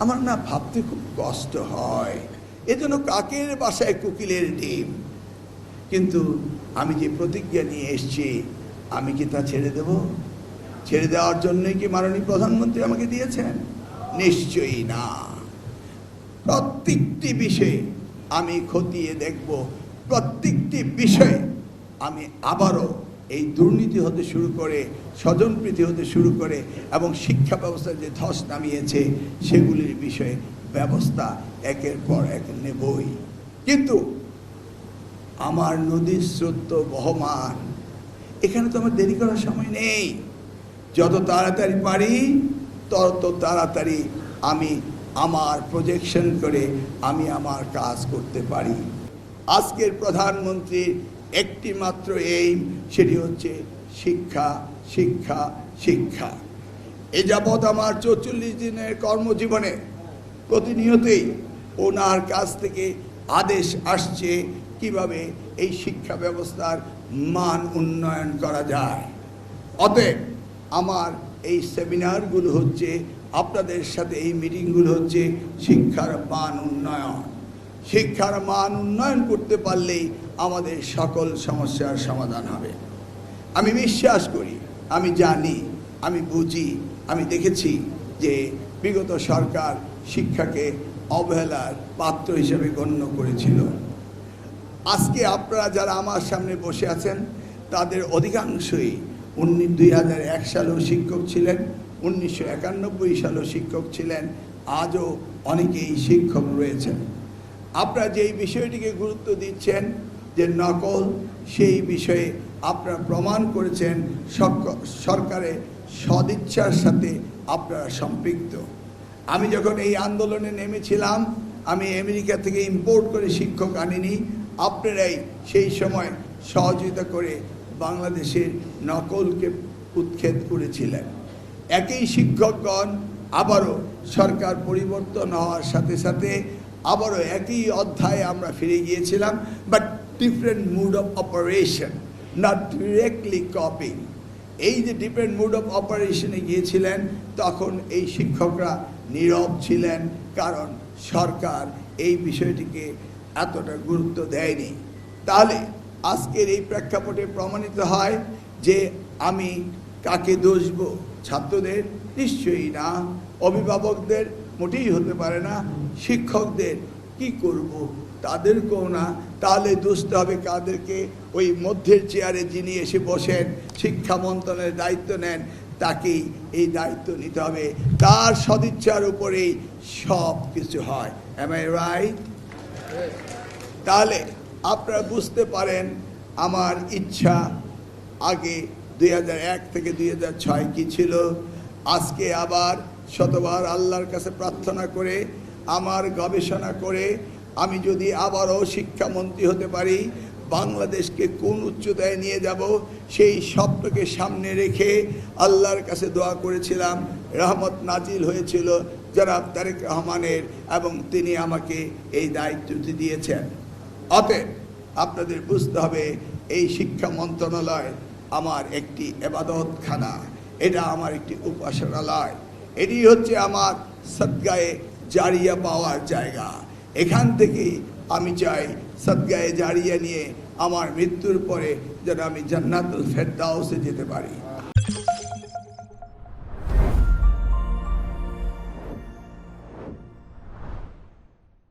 আমার না ভাবতে খুব কষ্ট হয়, এজন্য কাকের বাসায় কোকিলের ডিম। কিন্তু আমি যে প্রতিজ্ঞা নিয়ে এসেছি, আমি কি তা ছেড়ে দেব? ছেড়ে দেওয়ার জন্যই কি মাননীয় প্রধানমন্ত্রী আমাকে দিয়েছেন? নিশ্চয়ই না। প্রত্যেকটি বিষয়ে আমি খতিয়ে দেখব, প্রত্যেকটি বিষয়ে আমি আবারও এই দুর্নীতি হতে শুরু করে, স্বজনপ্রীতি হতে শুরু করে এবং শিক্ষা ব্যবস্থায় যে ধস নামিয়েছে সেগুলির বিষয়ে ব্যবস্থা একের পর এক নেবই। কিন্তু আমার নদীর স্রোত বহমান, এখানে তো আমার দেরি করার সময় নেই। যত তাড়াতাড়ি পারি তত তাড়াতাড়ি আমি আমার প্রজেকশন করে আমি আমার কাজ করতে পারি। আজকের প্রধানমন্ত্রীর একটি মাত্র এইম, সেটি হচ্ছে শিক্ষা, শিক্ষা, শিক্ষা। এ যাবৎ আমার 44 দিনের কর্মজীবনে প্রতিনিয়তই ওনার কাছ থেকে আদেশ আসছে কিভাবে এই শিক্ষা ব্যবস্থার মান উন্নয়ন করা যায়। অতএব আমার এই সেমিনারগুলো হচ্ছে, আপনাদের সাথে এই মিটিংগুলো হচ্ছে শিক্ষার মান উন্নয়ন। শিক্ষার মান উন্নয়ন করতে পারলেই আমাদের সকল সমস্যার সমাধান হবে। আমি বিশ্বাস করি, আমি জানি, আমি বুঝি, আমি দেখেছি যে বিগত সরকার শিক্ষাকে অবহেলার পাত্র হিসেবে গণ্য করেছিল। আজকে আপনারা যারা আমার সামনে বসে আছেন তাদের অধিকাংশই 2001 সালেও শিক্ষক ছিলেন, 1991 সালেও শিক্ষক ছিলেন, আজও অনেকেই শিক্ষক রয়েছেন। আপনারা যেই বিষয়টিকে গুরুত্ব দিচ্ছেন যে নকল, সেই বিষয়ে আপনারা প্রমাণ করেছেন সরকারের সদিচ্ছার সাথে আপনারা সম্পৃক্ত। আমি যখন এই আন্দোলনে নেমেছিলাম, আমি আমেরিকা থেকে ইম্পোর্ট করে শিক্ষক আনিনি, আপনারাই সেই সময় সহযোগিতা করে বাংলাদেশের নকলকে উৎখাত করেছিলেন। একই শিক্ষকগণ আবারও সরকার পরিবর্তন হওয়ার সাথে সাথে আবারও একই অধ্যায়ে আমরা ফিরে গিয়েছিলাম, but different mood of operation, not directly coping. এই যে ডিফারেন্ট মুড অফ অপারেশনে গিয়েছিলেন, তখন এই শিক্ষকরা নীরব ছিলেন, কারণ সরকার এই বিষয়টিকে এতটা গুরুত্ব দেয়নি। তাহলে আজকের এই প্রেক্ষাপটে প্রমাণিত হয় যে আমি কাকে দোষ দেব? ছাত্রদের? নিশ্চয়ই না। অভিভাবকদের? মোটেই হতে পারে না। শিক্ষকদের? কি করব? তাদেরকেও না। তাহলে দোষতে হবে কাদেরকে? ওই মধ্যের চেয়ারে যিনি এসে বসেন, শিক্ষা মন্ত্রণালয়ের দায়িত্ব নেন, তাকেই এই দায়িত্ব নিতে হবে। তার সদিচ্ছার উপরেই সব কিছু হয়। Am I right? তাহলে আপনারা বুঝতে পারেন আমার ইচ্ছা আগে 2001 থেকে 2006 কি ছিল। আজকে আবার শতবার আল্লাহর কাছে প্রার্থনা করে, আমার গবেষণা করে আমি যদি আবারও শিক্ষামন্ত্রী হতে পারি, বাংলাদেশকে কোন উচ্চতায় নিয়ে যাব সেই স্বপ্নকে সামনে রেখে আল্লাহর কাছে দোয়া করেছিলাম। রহমত নাজিল হয়েছিল জনাব তারেক রহমানের, এবং তিনি আমাকে এই দায়িত্বটি দিয়েছেন। অতএব আপনাদের বুঝতে হবে, এই শিক্ষা মন্ত্রণালয় আমার একটি ইবাদতখানা, এটা আমার একটি উপাসনালয়, এটি হচ্ছে আমার সদগায়ে জারিয়া পাওয়ার জায়গা। এখান থেকেই আমি চাই সদগায়ে জারিয়া নিয়ে আমার মৃত্যুর পরে যেন আমি জান্নাতুল ফেরদাউসে যেতে পারি।